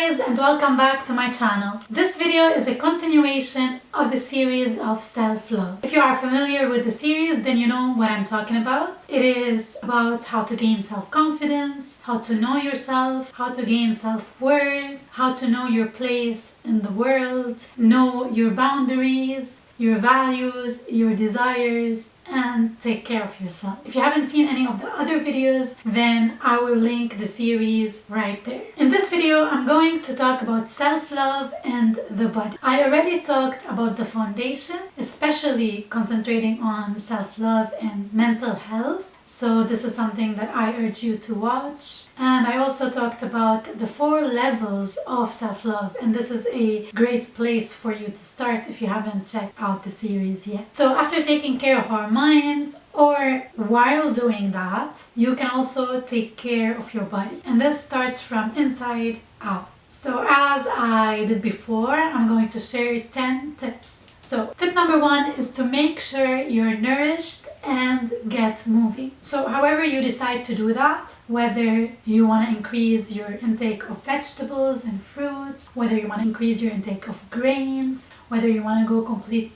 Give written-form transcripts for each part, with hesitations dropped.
Guys, and welcome back to my channel. This video is a continuation of the series of self-love. If you are familiar with the series, then you know what I'm talking about. It is about how to gain self-confidence, how to know yourself, how to gain self-worth, how to know your place in the world, know your boundaries, your values, your desires, and take care of yourself. If you haven't seen any of the other videos, then I will link the series right there. In this video, I'm going to talk about self-love and the body. I already talked about the foundation, especially concentrating on self-love and mental health. So this is something that I urge you to watch. And I also talked about the 4 levels of self-love, and this is a great place for you to start if you haven't checked out the series yet. So after taking care of our minds, or while doing that, you can also take care of your body. And this starts from inside out. So as I did before, I'm going to share 10 tips. So tip number 1 is to make sure you're nourished and get moving. So however you decide to do that, whether you want to increase your intake of vegetables and fruits, whether you want to increase your intake of grains, whether you want to go completely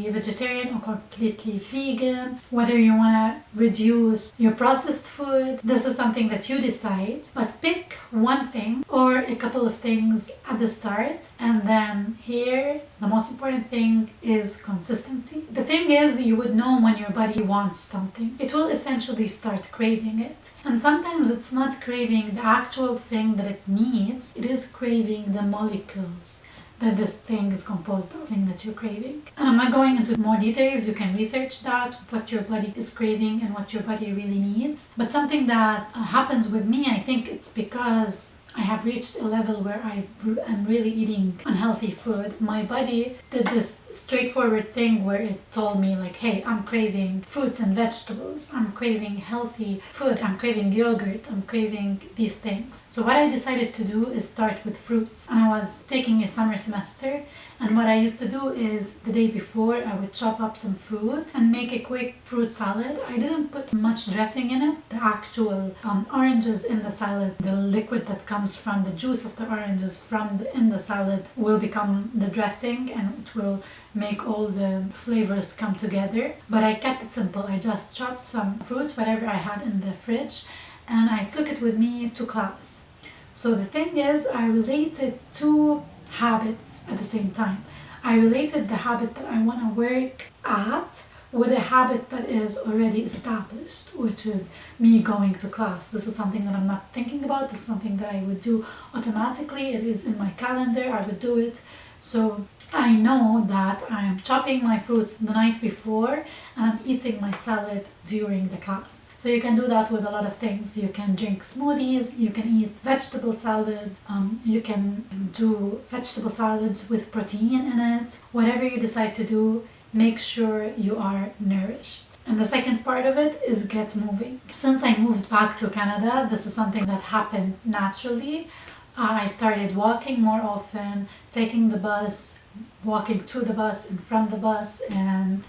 vegetarian or completely vegan, whether you want to reduce your processed food, this is something that you decide. But pick one thing or a couple of things at the start, and then here the most important thing is consistency. The thing is, you would know when your body wants something. It will essentially start craving it. And sometimes it's not craving the actual thing that it needs, it is craving the molecules that this thing is composed of, thing that you're craving. And I'm not going into more details, you can research that, what your body is craving and what your body really needs. But something that happens with me, I think it's because I have reached a level where I am really eating unhealthy food. My body did this straightforward thing where it told me like, hey, I'm craving fruits and vegetables, I'm craving healthy food, I'm craving yogurt, I'm craving these things. So what I decided to do is start with fruits. And I was taking a summer semester, and what I used to do is the day before I would chop up some fruit and make a quick fruit salad. I didn't put much dressing in it. The actual oranges in the salad, the liquid that comes from the juice of the oranges in the salad will become the dressing, and it will make all the flavors come together. But I kept it simple. I just chopped some fruits, whatever I had in the fridge, and I took it with me to class. So the thing is, I related 2 habits at the same time. I related the habit that I want to work at with a habit that is already established, which is me going to class. This is something that I'm not thinking about. This is something that I would do automatically. It is in my calendar. I would do it. So I know that I'm chopping my fruits the night before and I'm eating my salad during the class. So you can do that with a lot of things. You can drink smoothies, you can eat vegetable salad, you can do vegetable salads with protein in it. Whatever you decide to do, make sure you are nourished. And the second part of it is get moving. Since I moved back to Canada, this is something that happened naturally. I started walking more often, taking the bus, walking to the bus and from the bus, and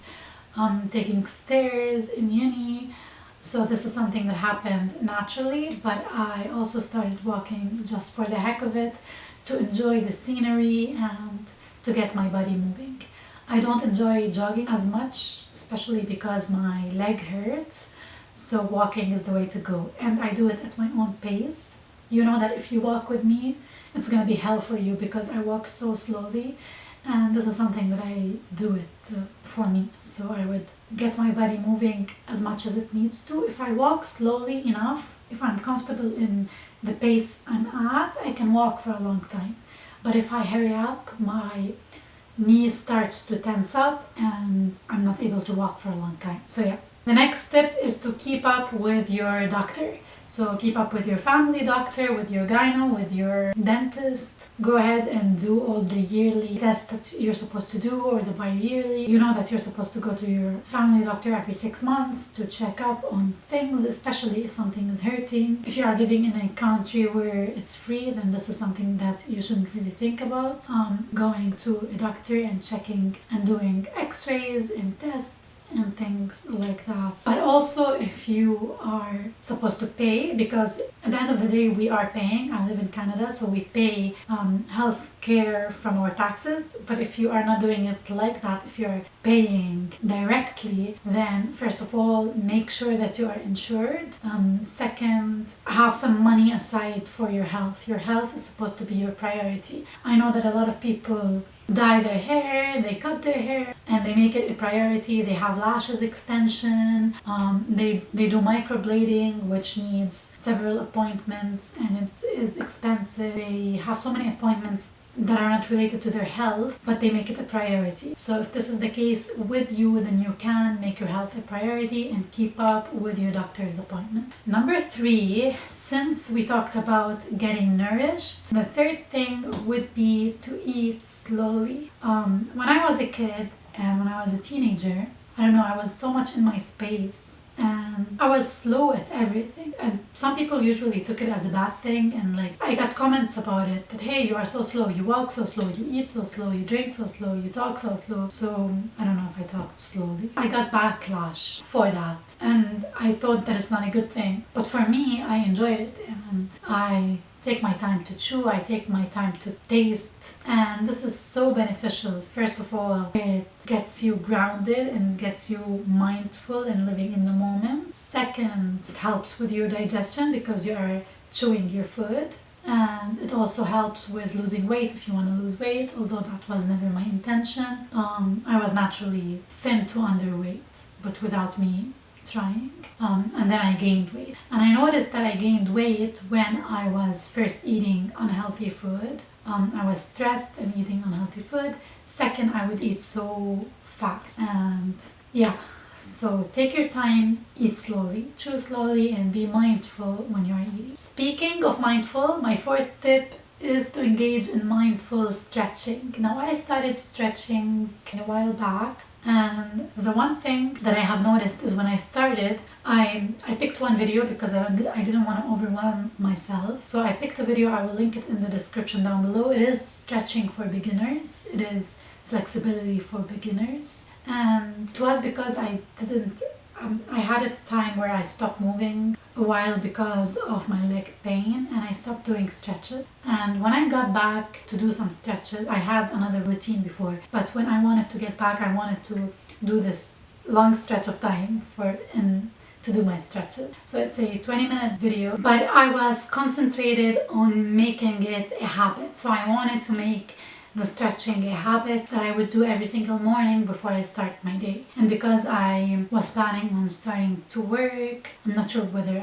taking stairs in uni. So this is something that happened naturally, but I also started walking just for the heck of it, to enjoy the scenery and to get my body moving. I don't enjoy jogging as much, especially because my leg hurts, so walking is the way to go. And I do it at my own pace. You know that if you walk with me, it's gonna be hell for you because I walk so slowly. And this is something that I do it for me. So I would get my body moving as much as it needs to. If I walk slowly enough, if I'm comfortable in the pace I'm at, I can walk for a long time. But if I hurry up, my knee starts to tense up and I'm not able to walk for a long time. So yeah. The next tip is to keep up with your doctor. So keep up with your family doctor, with your gyno, with your dentist. Go ahead and do all the yearly tests that you're supposed to do, or the bi-yearly. You know that you're supposed to go to your family doctor every 6 months to check up on things, especially if something is hurting. If you are living in a country where it's free, then this is something that you shouldn't really think about. Going to a doctor and checking and doing x-rays and tests and things like that. But also, if you are supposed to pay pay, because at the end of the day we are paying. I live in Canada, so we pay health care from our taxes. But if you are not doing it like that, if you're paying directly, then first of all, make sure that you are insured. Second, have some money aside for your health. Your health is supposed to be your priority. I know that a lot of people dye their hair, they cut their hair, and they make it a priority. They have lashes extension, they do microblading, which needs several appointments and it is expensive. They have so many appointments that are not related to their health, but they make it a priority. So if this is the case with you, then you can make your health a priority and keep up with your doctor's appointment. Number 3, since we talked about getting nourished, the third thing would be to eat slowly. When I was a kid and when I was a teenager, I don't know, I was so much in my space and I was slow at everything, and some people usually took it as a bad thing, and like I got comments about it that, hey, you are so slow, you walk so slow, you eat so slow, you drink so slow, you talk so slow. So I don't know if I talked slowly. I got backlash for that, and I thought that it's not a good thing, but for me, I enjoyed it, and I take my time to chew, I take my time to taste, and this is so beneficial. First of all, it gets you grounded and gets you mindful and living in the moment. Second, it helps with your digestion because you are chewing your food, and it also helps with losing weight if you want to lose weight, although that was never my intention. I was naturally thin to underweight, but without me trying, and then I gained weight, and I noticed that I gained weight when I was first eating unhealthy food. I was stressed and eating unhealthy food. Second, I would eat so fast, and yeah, so take your time, eat slowly, chew slowly, and be mindful when you're eating. Speaking of mindful, my 4th tip is to engage in mindful stretching. Now, I started stretching a while back, and the one thing that I have noticed is when I started, I picked one video because I didn't want to overwhelm myself. So I picked a video, I will link it in the description down below. It is stretching for beginners. It is flexibility for beginners. And it was because I had a time where I stopped moving a while because of my leg pain, and I stopped doing stretches. And when I got back to do some stretches, I had another routine before, but when I wanted to get back, I wanted to do this long stretch of time to do my stretches. So it's a 20-minute video, but I was concentrated on making it a habit. So I wanted to make the stretching a habit that I would do every single morning before I start my day. And because I was planning on starting to work, I'm not sure whether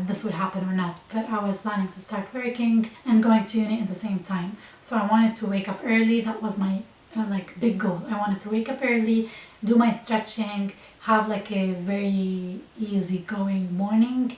this would happen or not, but I was planning to start working and going to uni at the same time. So I wanted to wake up early. That was my big goal. I wanted to wake up early, do my stretching, have like a very easy going morning,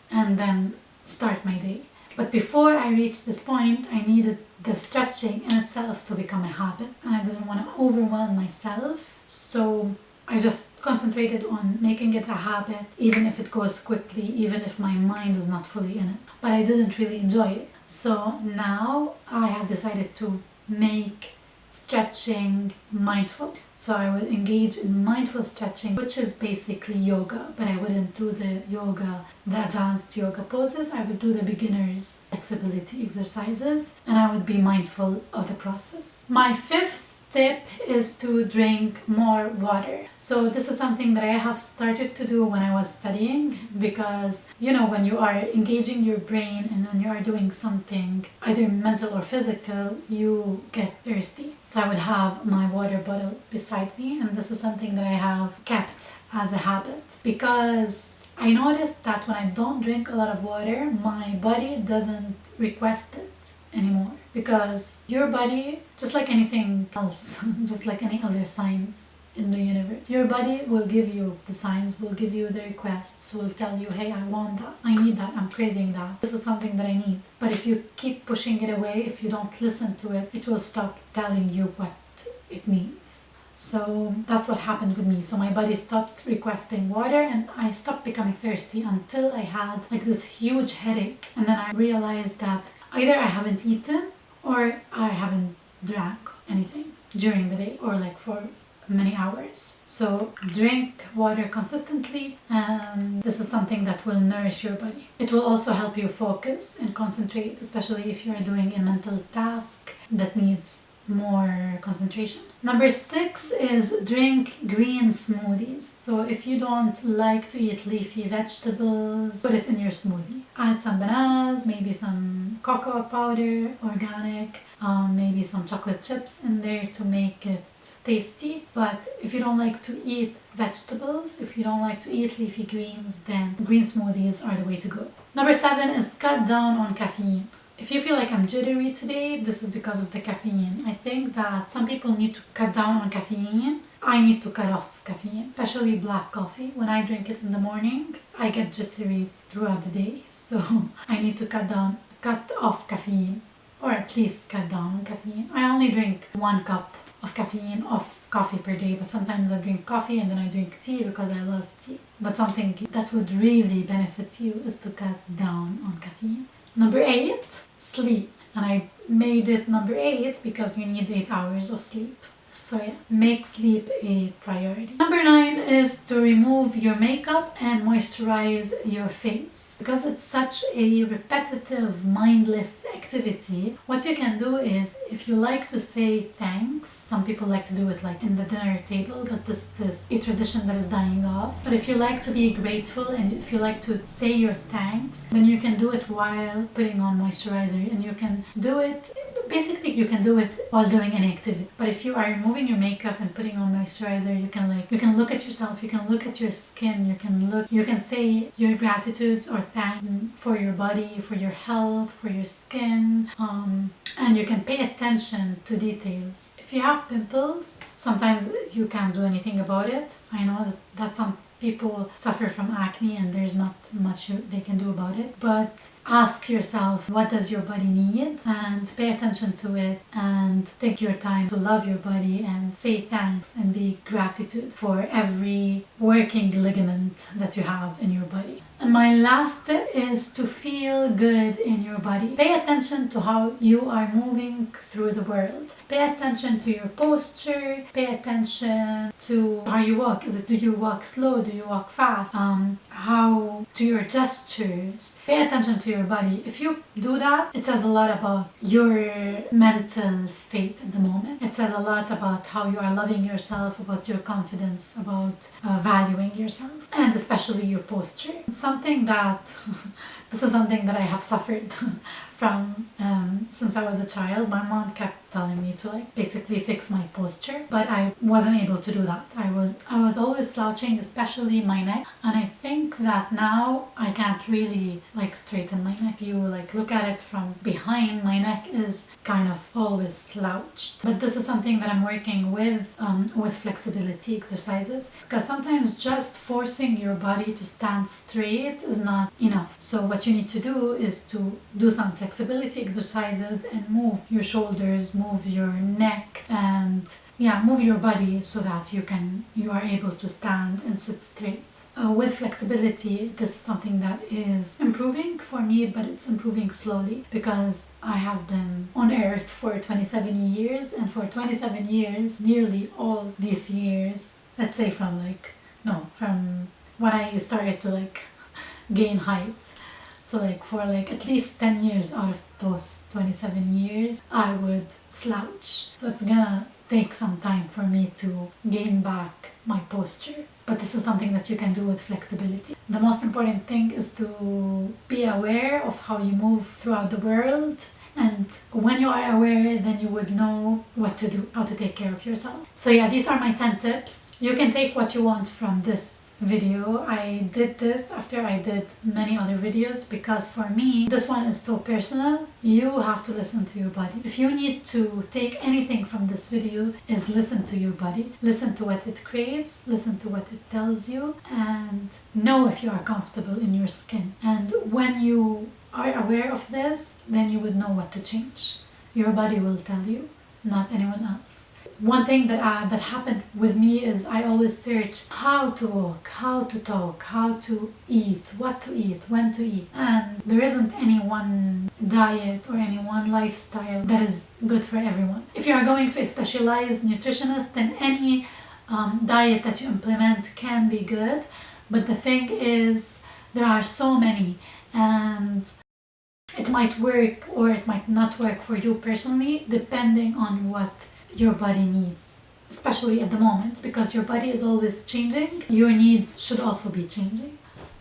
and then start my day. But before I reached this point, I needed the stretching in itself to become a habit, and I didn't want to overwhelm myself. So I just concentrated on making it a habit, even if it goes quickly, even if my mind is not fully in it. But I didn't really enjoy it. So now I have decided to make stretching mindful. So I would engage in mindful stretching, which is basically yoga, but I wouldn't do the advanced yoga poses. I would do the beginner's flexibility exercises, and I would be mindful of the process. My 5th tip is to drink more water. So this is something that I have started to do when I was studying, because when you are engaging your brain and when you are doing something either mental or physical, you get thirsty. So I would have my water bottle beside me, and this is something that I have kept as a habit, because I noticed that when I don't drink a lot of water, my body doesn't request it anymore, because your body, just like anything else, just like any other science in the universe, your body will give you the signs, will give you the requests, will tell you, hey, I want that, I need that, I'm craving that, this is something that I need. But if you keep pushing it away, if you don't listen to it, it will stop telling you what it needs. So that's what happened with me. So my body stopped requesting water, and I stopped becoming thirsty until I had like this huge headache. And then I realized that either I haven't eaten or I haven't drank anything during the day, or like for many hours. So drink water consistently, and this is something that will nourish your body. It will also help you focus and concentrate, especially if you are doing a mental task that needs more concentration. Number 6 is drink green smoothies. So if you don't like to eat leafy vegetables, put it in your smoothie. Add some bananas, maybe some cocoa powder, organic, maybe some chocolate chips in there to make it tasty. But if you don't like to eat vegetables, if you don't like to eat leafy greens, then green smoothies are the way to go. Number 7 is cut down on caffeine. If you feel like I'm jittery today, this is because of the caffeine. I think that some people need to cut down on caffeine. I need to cut off caffeine, especially black coffee. When I drink it in the morning, I get jittery throughout the day. So I need to cut off caffeine, or at least cut down on caffeine. I only drink 1 cup of caffeine of coffee per day, but sometimes I drink coffee and then I drink tea because I love tea. But something that would really benefit you is to cut down on caffeine. Number 8, sleep. And I made it number 8 because you need 8 hours of sleep. So yeah, make sleep a priority. Number 9 is to remove your makeup and moisturize your face. Because it's such a repetitive, mindless activity, what you can do is, if you like to say thanks, some people like to do it like in the dinner table, but this is a tradition that is dying off. But if you like to be grateful and if you like to say your thanks, then you can do it while putting on moisturizer, and you can do it, basically you can do it while doing any activity. But if you are removing your makeup and putting on moisturizer, you can look at yourself, you can look at your skin, you can say your gratitudes or thank for your body, for your health, for your skin, and you can pay attention to details. If you have pimples, sometimes you can't do anything about it. I know that some people suffer from acne and there's not much they can do about it, but ask yourself, what does your body need, and pay attention to it, and take your time to love your body and say thanks and be gratitude for every working ligament that you have in your body. And my last tip is to feel good in your body. Pay attention to how you are moving through the world. Pay attention to your posture. Pay attention to how you walk. Do you walk slow? Do you walk fast? How to your gestures. Pay attention to your body. If you do that, it says a lot about your mental state at the moment. It says a lot about how you are loving yourself, about your confidence, about valuing yourself, and especially your posture. Something that this is something that I have suffered from since I was a child. My mom kept telling me to like basically fix my posture, but I wasn't able to do that. I was always slouching, especially my neck, and I think that now I can't really like straighten my neck. You like look at it from behind, my neck is kind of always slouched. But this is something that I'm working with flexibility exercises, because sometimes just forcing your body to stand straight is not enough. So what you need to do is to do some flexibility exercises and move your shoulders, move your neck, and move your body so that you are able to stand and sit straight. With flexibility, this is something that is improving for me, but it's improving slowly because I have been on earth for 27 years, and for 27 years, nearly all these years, let's say from when I started to like gain height. So like for like at least 10 years out of those 27 years, I would slouch. So it's gonna take some time for me to gain back my posture. But this is something that you can do with flexibility. The most important thing is to be aware of how you move throughout the world. And when you are aware, then you would know what to do, how to take care of yourself. So yeah, these are my 10 tips. You can take what you want from this video. I did this after I did many other videos because for me this one is so personal. You have to listen to your body. If you need to take anything from this video, is listen to your body, listen to what it craves, listen to what it tells you, and know if you are comfortable in your skin. And when you are aware of this, then you would know what to change. Your body will tell you, not anyone else. One thing that happened with me is I always search how to walk, how to talk, how to eat, what to eat, when to eat. And there isn't any one diet or any one lifestyle that is good for everyone. If you are going to a specialized nutritionist, then any diet that you implement can be good, but the thing is there are so many, and it might work or it might not work for you personally depending on what your body needs, especially at the moment, because your body is always changing. Your needs should also be changing.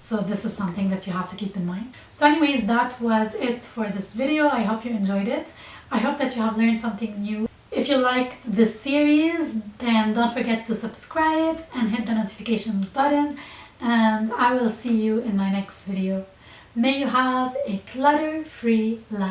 So this is something that you have to keep in mind. So anyways, that was it for this video. I hope you enjoyed it. I hope that you have learned something new. If you liked this series, then don't forget to subscribe and hit the notifications button, and I will see you in my next video. May you have a clutter-free life.